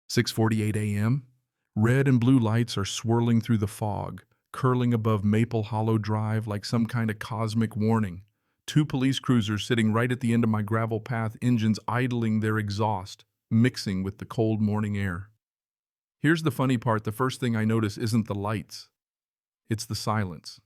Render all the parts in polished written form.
6:48 a.m. Red and blue lights are swirling through the fog, curling above Maple Hollow Drive like some kind of cosmic warning. Two police cruisers sitting right at the end of my gravel path, engines idling their exhaust, mixing with the cold morning air. Here's the funny part: the first thing I notice isn't the lights. It's the silence.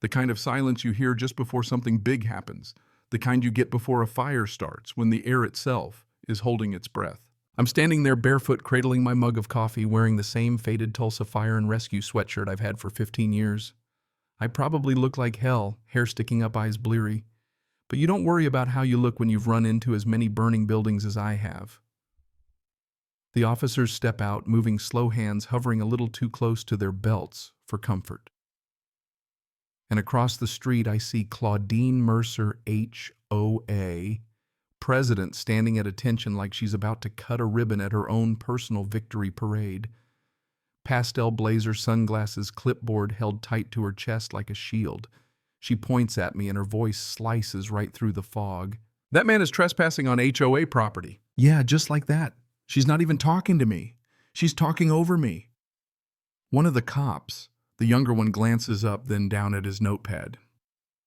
The kind of silence you hear just before something big happens. The kind you get before a fire starts, when the air itself is holding its breath. I'm standing there barefoot, cradling my mug of coffee, wearing the same faded Tulsa Fire and Rescue sweatshirt I've had for 15 years. I probably look like hell, hair sticking up, eyes bleary. But you don't worry about how you look when you've run into as many burning buildings as I have. The officers step out, moving slow, hands hovering a little too close to their belts for comfort. And across the street I see Claudine Mercer, HOA, president, standing at attention like she's about to cut a ribbon at her own personal victory parade. Pastel blazer, sunglasses, clipboard held tight to her chest like a shield. She points at me and her voice slices right through the fog. "That man is trespassing on HOA property." Yeah, just like that. She's not even talking to me. She's talking over me. One of the cops, the younger one, glances up, then down at his notepad.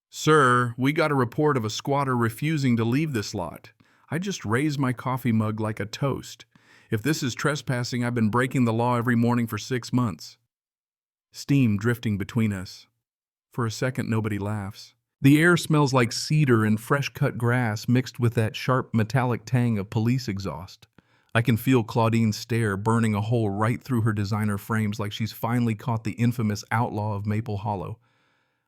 "Sir, we got a report of a squatter refusing to leave this lot. I just raised my coffee mug like a toast. If this is trespassing, I've been breaking the law every morning for 6 months." Steam drifting between us. For a second, nobody laughs. The air smells like cedar and fresh-cut grass mixed with that sharp metallic tang of police exhaust. I can feel Claudine's stare burning a hole right through her designer frames like she's finally caught the infamous outlaw of Maple Hollow.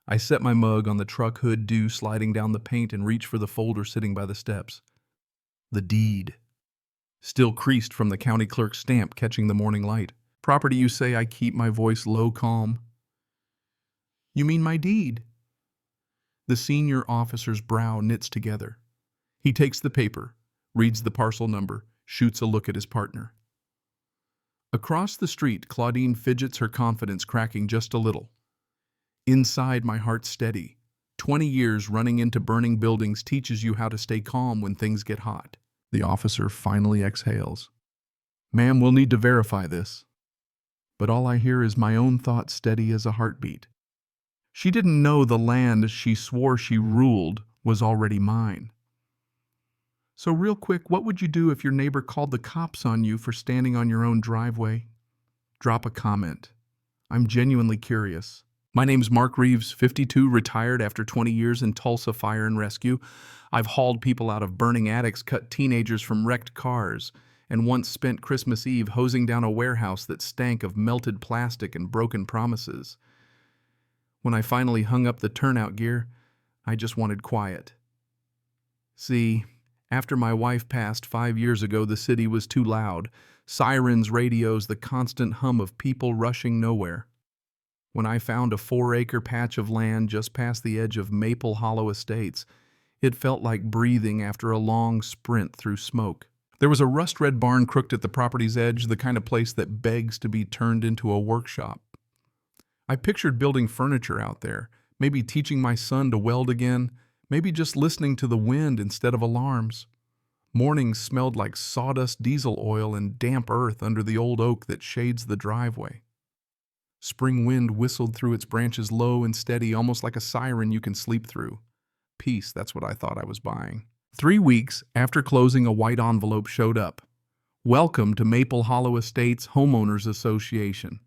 I set my mug on the truck hood, dew sliding down the paint, and reach for the folder sitting by the steps. The deed. Still creased from the county clerk's stamp catching the morning light. "Property, you say?" I keep my voice low, calm. "You mean my deed?" The senior officer's brow knits together. He takes the paper, reads the parcel number, shoots a look at his partner. Across the street, Claudine fidgets, her confidence cracking just a little. Inside, my heart's steady. 20 years running into burning buildings teaches you how to stay calm when things get hot. The officer finally exhales. "Ma'am, we'll need to verify this." But all I hear is my own thoughts, steady as a heartbeat. She didn't know the land she swore she ruled was already mine. "So real quick, what would you do if your neighbor called the cops on you for standing on your own driveway?" Drop a comment. I'm genuinely curious. My name's Mark Reeves, 52, retired after 20 years in Tulsa Fire and Rescue. I've hauled people out of burning attics, cut teenagers from wrecked cars, and once spent Christmas Eve hosing down a warehouse that stank of melted plastic and broken promises. When I finally hung up the turnout gear, I just wanted quiet. See, after my wife passed 5 years ago, the city was too loud. Sirens, radios, the constant hum of people rushing nowhere. When I found a 4-acre patch of land just past the edge of Maple Hollow Estates, it felt like breathing after a long sprint through smoke. There was a rust-red barn crooked at the property's edge, the kind of place that begs to be turned into a workshop. I pictured building furniture out there, maybe teaching my son to weld again, maybe just listening to the wind instead of alarms. Mornings smelled like sawdust, diesel oil, and damp earth under the old oak that shades the driveway. Spring wind whistled through its branches low and steady, almost like a siren you can sleep through. Peace, that's what I thought I was buying. 3 weeks after closing, a white envelope showed up. "Welcome to Maple Hollow Estates Homeowners Association."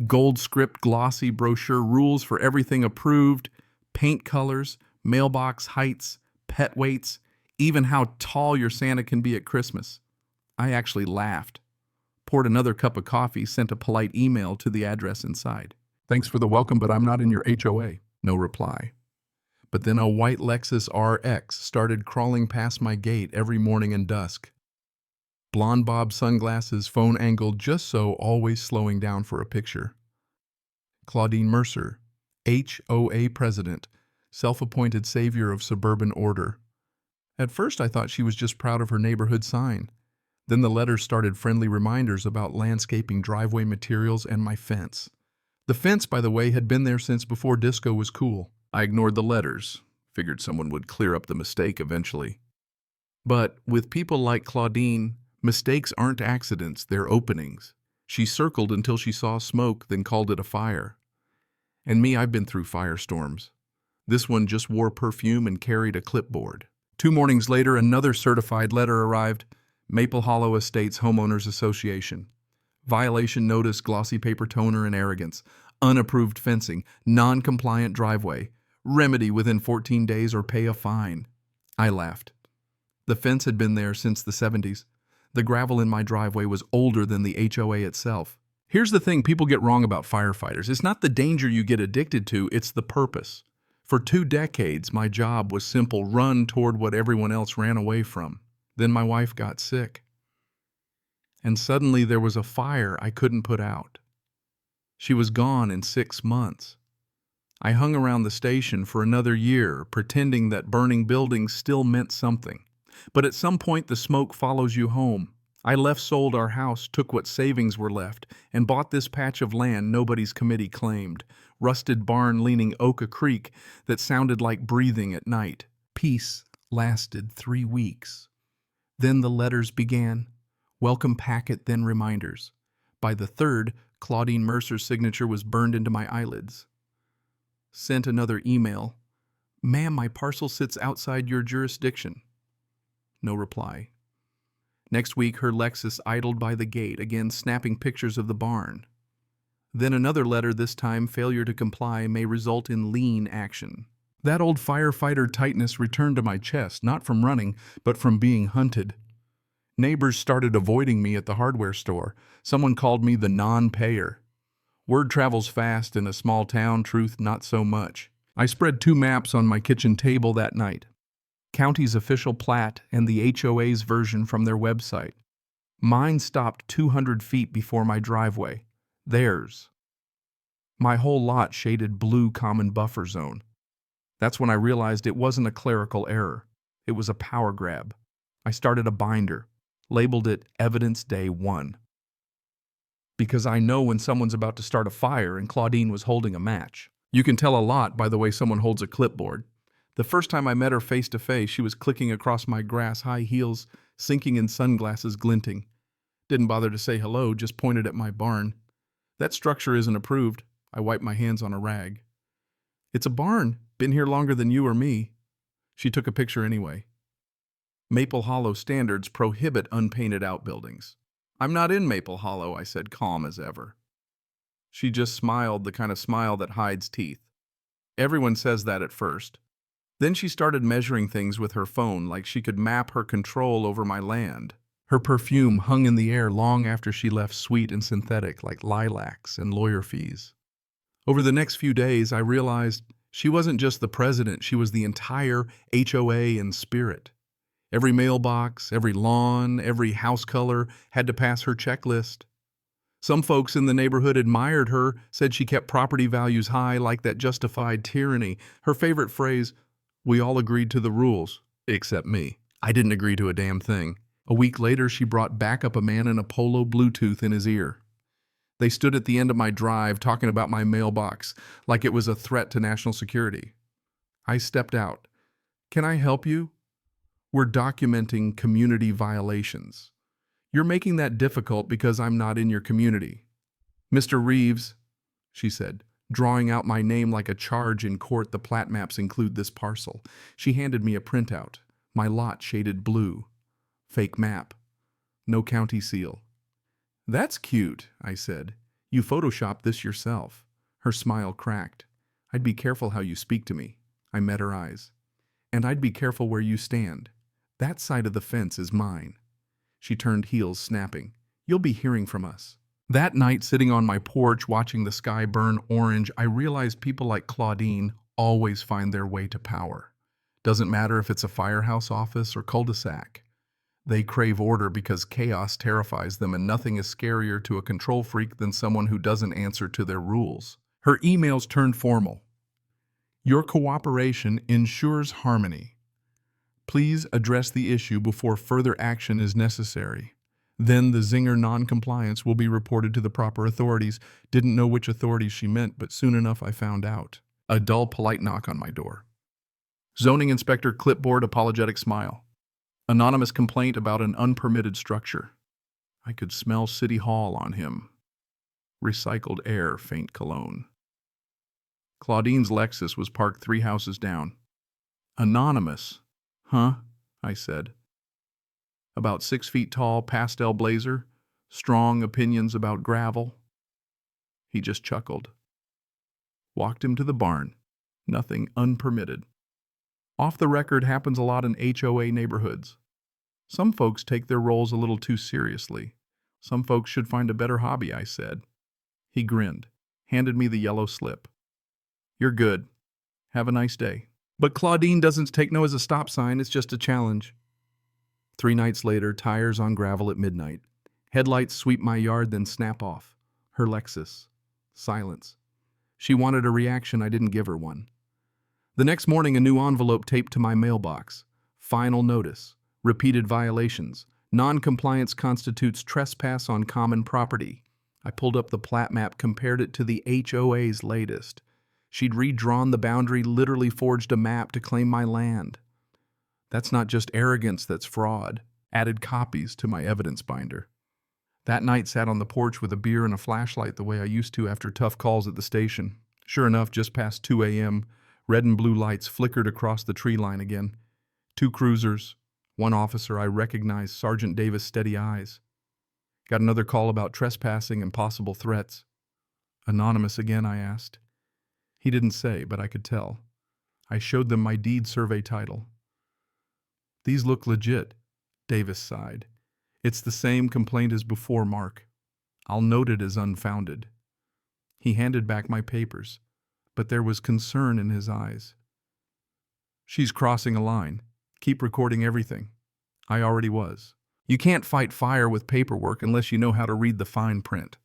Gold script, glossy brochure, rules for everything approved, paint colors, mailbox heights, pet weights, even how tall your Santa can be at Christmas. I actually laughed. Poured another cup of coffee, sent a polite email to the address inside. "Thanks for the welcome, but I'm not in your HOA." No reply. But then a white Lexus RX started crawling past my gate every morning and dusk. Blonde bob sunglasses, phone angled just so, always slowing down for a picture. Claudine Mercer, HOA president, self-appointed savior of suburban order. At first I thought she was just proud of her neighborhood sign. Then the letters started friendly reminders about landscaping, driveway materials, and my fence. The fence, by the way, had been there since before disco was cool. I ignored the letters, figured someone would clear up the mistake eventually. But with people like Claudine, Mistakes aren't accidents, they're openings. She circled until she saw smoke, then called it a fire. And me, I've been through firestorms. This one just wore perfume and carried a clipboard. 2 mornings later, another certified letter arrived. Maple Hollow Estates Homeowners Association. Violation notice, glossy paper toner, and arrogance. Unapproved fencing, non-compliant driveway. Remedy within 14 days or pay a fine. I laughed. The fence had been there since the 70s. The gravel in my driveway was older than the HOA itself. Here's the thing people get wrong about firefighters. It's not the danger you get addicted to, it's the purpose. For 2 decades, my job was simple: run toward what everyone else ran away from. Then my wife got sick. And suddenly there was a fire I couldn't put out. She was gone in 6 months. I hung around the station for another year, pretending that burning buildings still meant something. But at some point, the smoke follows you home. I sold our house, took what savings were left, and bought this patch of land nobody's committee claimed. Rusted barn leaning Oka Creek that sounded like breathing at night. Peace lasted 3 weeks. Then the letters began. Welcome packet, then reminders. By the 3rd, Claudine Mercer's signature was burned into my eyelids. Sent another email. Ma'am, my parcel sits outside your jurisdiction. No reply. Next week, her Lexus idled by the gate, again snapping pictures of the barn. Then another letter, this time failure to comply may result in lien action. That old firefighter tightness returned to my chest, not from running, but from being hunted. Neighbors started avoiding me at the hardware store. Someone called me the non-payer. Word travels fast in a small town, truth not so much. I spread 2 maps on my kitchen table that night. County's official plat and the HOA's version from their website. Mine stopped 200 feet before my driveway. Theirs. My whole lot shaded blue common buffer zone. That's when I realized it wasn't a clerical error. It was a power grab. I started a binder, labeled it Evidence Day 1. Because I know when someone's about to start a fire, and Claudine was holding a match. You can tell a lot by the way someone holds a clipboard. The first time I met her face to face, she was clicking across my grass, high heels, sinking in sunglasses, glinting. Didn't bother to say hello, just pointed at my barn. That structure isn't approved. I wiped my hands on a rag. It's a barn. Been here longer than you or me. She took a picture anyway. Maple Hollow standards prohibit unpainted outbuildings. I'm not in Maple Hollow, I said, calm as ever. She just smiled, the kind of smile that hides teeth. Everyone says that at first. Then she started measuring things with her phone, like she could map her control over my land. Her perfume hung in the air long after she left, sweet and synthetic, like lilacs and lawyer fees. Over the next few days, I realized she wasn't just the president, she was the entire HOA in spirit. Every mailbox, every lawn, every house color had to pass her checklist. Some folks in the neighborhood admired her, said she kept property values high, like that justified tyranny. Her favorite phrase, we all agreed to the rules, except me. I didn't agree to a damn thing. A week later, she brought back up a man in a polo Bluetooth in his ear. They stood at the end of my drive talking about my mailbox, like it was a threat to national security. I stepped out. Can I help you? We're documenting community violations. You're making that difficult because I'm not in your community. Mr. Reeves, she said, drawing out my name like a charge in court. The plat maps include this parcel. She handed me a printout. My lot shaded blue. Fake map. No county seal. That's cute, I said. You photoshopped this yourself. Her smile cracked. I'd be careful how you speak to me. I met her eyes. And I'd be careful where you stand. That side of the fence is mine. She turned heels, snapping. You'll be hearing from us. That night, sitting on my porch watching the sky burn orange, I realized people like Claudine always find their way to power. Doesn't matter if it's a firehouse office or cul-de-sac. They crave order because chaos terrifies them, and nothing is scarier to a control freak than someone who doesn't answer to their rules. Her emails turned formal. Your cooperation ensures harmony. Please address the issue before further action is necessary. Then the zinger non-compliance will be reported to the proper authorities. Didn't know which authorities she meant, but soon enough I found out. A dull, polite knock on my door. Zoning inspector, clipboard, apologetic smile. Anonymous complaint about an unpermitted structure. I could smell City Hall on him. Recycled air, faint cologne. Claudine's Lexus was parked 3 houses down. Anonymous. Huh? I said. About 6 feet tall, pastel blazer, strong opinions about gravel. He just chuckled. Walked him to the barn. Nothing unpermitted. Off the record happens a lot in HOA neighborhoods. Some folks take their roles a little too seriously. Some folks should find a better hobby, I said. He grinned, handed me the yellow slip. You're good. Have a nice day. But Claudine doesn't take no as a stop sign, it's just a challenge. 3 nights later, tires on gravel at midnight. Headlights sweep my yard, then snap off. Her Lexus. Silence. She wanted a reaction, I didn't give her one. The next morning, a new envelope taped to my mailbox. Final notice. Repeated violations. Non-compliance constitutes trespass on common property. I pulled up the plat map, compared it to the HOA's latest. She'd redrawn the boundary, literally forged a map to claim my land. That's not just arrogance, that's fraud. Added copies to my evidence binder. That night, sat on the porch with a beer and a flashlight the way I used to after tough calls at the station. Sure enough, just past 2 a.m., red and blue lights flickered across the tree line again. 2 cruisers, 1 officer. I recognized Sergeant Davis' steady eyes. Got another call about trespassing and possible threats. Anonymous again, I asked. He didn't say, but I could tell. I showed them my deed survey title. These look legit, Davis sighed. It's the same complaint as before, Mark. I'll note it as unfounded. He handed back my papers, but there was concern in his eyes. She's crossing a line. Keep recording everything. I already was. You can't fight fire with paperwork unless you know how to read the fine print.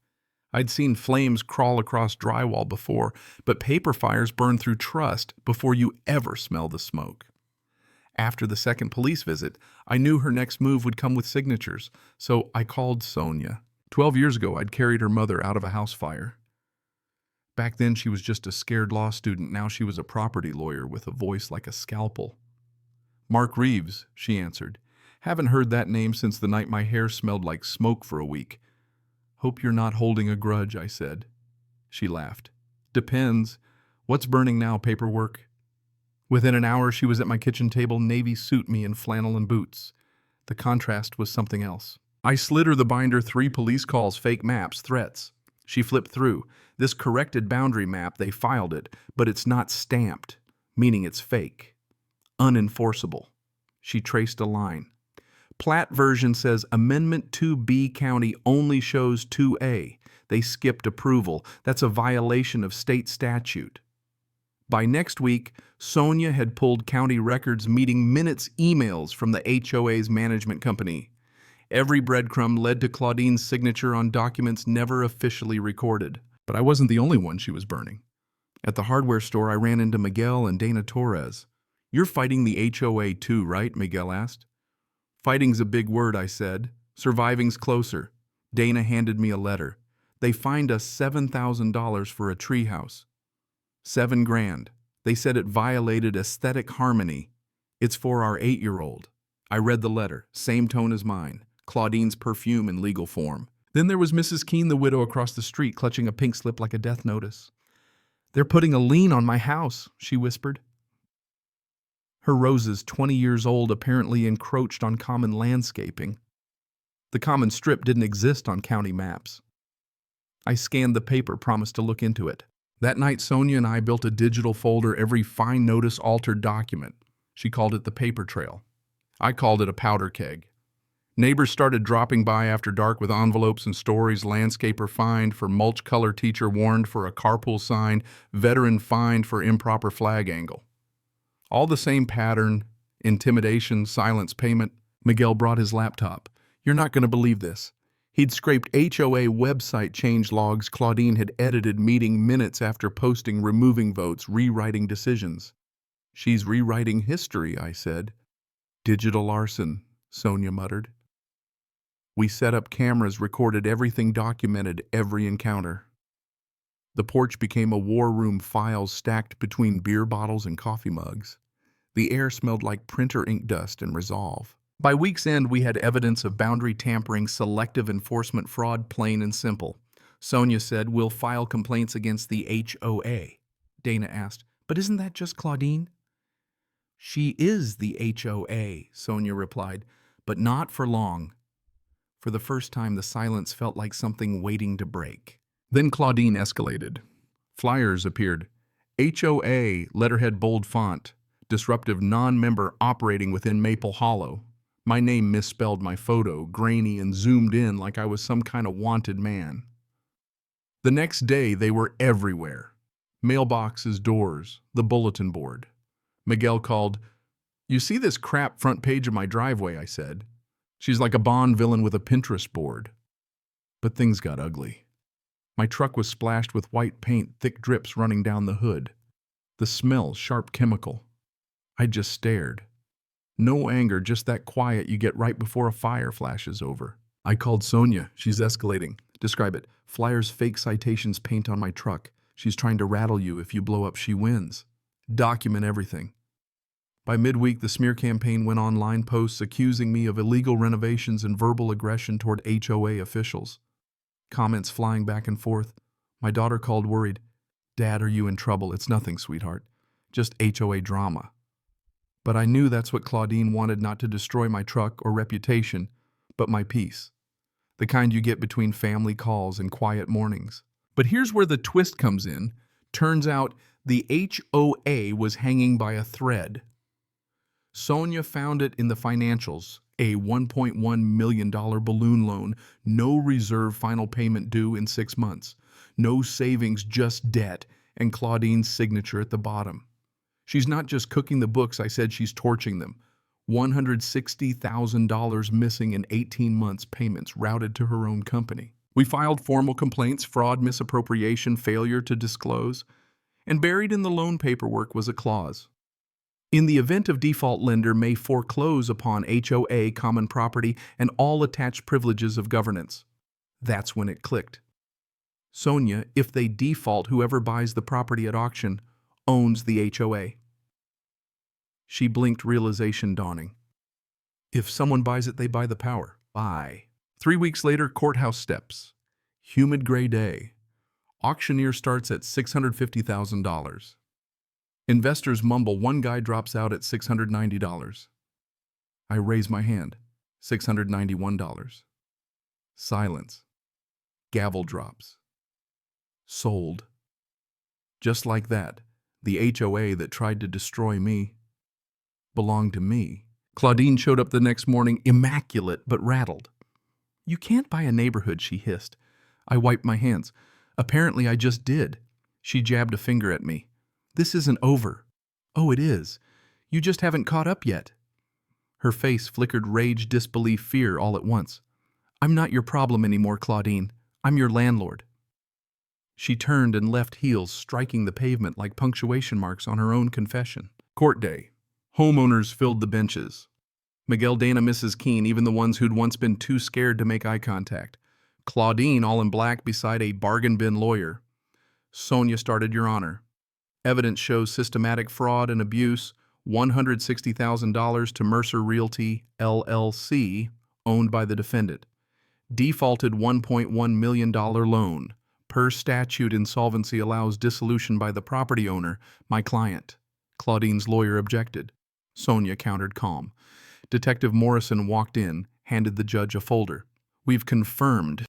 I'd seen flames crawl across drywall before, but paper fires burn through trust before you ever smell the smoke. After the second police visit, I knew her next move would come with signatures, so I called Sonia. 12 years ago, I'd carried her mother out of a house fire. Back then, she was just a scared law student. Now she was a property lawyer with a voice like a scalpel. Mark Reeves, she answered. Haven't heard that name since the night my hair smelled like smoke for a week. Hope you're not holding a grudge, I said. She laughed. Depends. What's burning now, paperwork? Within an hour, she was at my kitchen table, navy suit me in flannel and boots. The contrast was something else. I slid her the binder, 3 police calls, fake maps, threats. She flipped through. This corrected boundary map, they filed it, but it's not stamped, meaning it's fake. Unenforceable. She traced a line. Plat version says Amendment 2B County only shows 2A. They skipped approval. That's a violation of state statute. By next week, Sonia had pulled county records, meeting minutes, emails from the HOA's management company. Every breadcrumb led to Claudine's signature on documents never officially recorded. But I wasn't the only one she was burning. At the hardware store, I ran into Miguel and Dana Torres. You're fighting the HOA too, right? Miguel asked. Fighting's a big word, I said. Surviving's closer. Dana handed me a letter. They fined us $7,000 for a treehouse. $7 grand. They said it violated aesthetic harmony. It's for our 8-year-old. I read the letter, same tone as mine. Claudine's perfume in legal form. Then there was Mrs. Keene, the widow across the street, clutching a pink slip like a death notice. They're putting a lien on my house, she whispered. Her roses, 20 years old, apparently encroached on common landscaping. The common strip didn't exist on county maps. I scanned the paper, promised to look into it. That night, Sonia and I built a digital folder, every fine notice altered document. She called it the paper trail. I called it a powder keg. Neighbors started dropping by after dark with envelopes and stories. Landscaper fined for mulch color, teacher warned for a carpool sign, veteran fined for improper flag angle. All the same pattern, intimidation, silence payment. Miguel brought his laptop. You're not going to believe this. He'd scraped HOA website change logs Claudine had edited, meeting minutes after posting, removing votes, rewriting decisions. She's rewriting history, I said. Digital arson, Sonia muttered. We set up cameras, recorded everything, documented every encounter. The porch became a war room, files stacked between beer bottles and coffee mugs. The air smelled like printer ink dust and resolve. By week's end, we had evidence of boundary tampering, selective enforcement fraud, plain and simple. Sonia said, "We'll file complaints against the HOA." Dana asked, "But isn't that just Claudine?" "She is the HOA," Sonia replied, "but not for long." For the first time, the silence felt like something waiting to break. Then Claudine escalated. Flyers appeared. HOA, letterhead bold font, disruptive non-member operating within Maple Hollow. My name misspelled, my photo, grainy and zoomed in like I was some kind of wanted man. The next day, they were everywhere. Mailboxes, doors, the bulletin board. Miguel called. "You see this crap front page of my driveway," I said. "She's like a Bond villain with a Pinterest board." But things got ugly. My truck was splashed with white paint, thick drips running down the hood. The smell, sharp chemical. I just stared. No anger, just that quiet you get right before a fire flashes over. I called Sonia. "She's escalating." "Describe it." "Flyers, fake citations, paint on my truck. She's trying to rattle you. If you blow up, she wins." "Document everything." By midweek, the smear campaign went online, posts accusing me of illegal renovations and verbal aggression toward HOA officials. Comments flying back and forth. My daughter called worried. "Dad, are you in trouble?" "It's nothing, sweetheart. Just HOA drama." But I knew that's what Claudine wanted, not to destroy my truck or reputation, but my peace. The kind you get between family calls and quiet mornings. But here's where the twist comes in. Turns out the HOA was hanging by a thread. Sonia found it in the financials, a $1.1 million balloon loan, no reserve, final payment due in 6 months, no savings, just debt, and Claudine's signature at the bottom. She's not just cooking the books, I said, she's torching them. $160,000 missing in 18 months payments routed to her own company. We filed formal complaints, fraud, misappropriation, failure to disclose, and buried in the loan paperwork was a clause. In the event of default, lender may foreclose upon HOA common property and all attached privileges of governance. That's when it clicked. Sonia, if they default, whoever buys the property at auction owns the HOA. She blinked, realization dawning. If someone buys it, they buy the power. Buy. 3 weeks later, courthouse steps. Humid gray day. Auctioneer starts at $650,000. Investors mumble. One guy drops out at $690. I raise my hand. $691. Silence. Gavel drops. Sold. Just like that, the HOA that tried to destroy me belonged to me. Claudine showed up the next morning, immaculate but rattled. "You can't buy a neighborhood," she hissed. I wiped my hands. "Apparently I just did." She jabbed a finger at me. "This isn't over." "Oh, it is. You just haven't caught up yet." Her face flickered rage, disbelief, fear all at once. "I'm not your problem anymore, Claudine. I'm your landlord." She turned and left, heels striking the pavement like punctuation marks on her own confession. Court day. Homeowners filled the benches. Miguel, Dana, Mrs. Keene, even the ones who'd once been too scared to make eye contact. Claudine, all in black, beside a bargain bin lawyer. Sonia started, "Your Honor. Evidence shows systematic fraud and abuse, $160,000 to Mercer Realty, LLC, owned by the defendant. Defaulted $1.1 million loan. Per statute, insolvency allows dissolution by the property owner, my client." Claudine's lawyer objected. Sonia countered, calm. Detective Morrison walked in, handed the judge a folder. "We've confirmed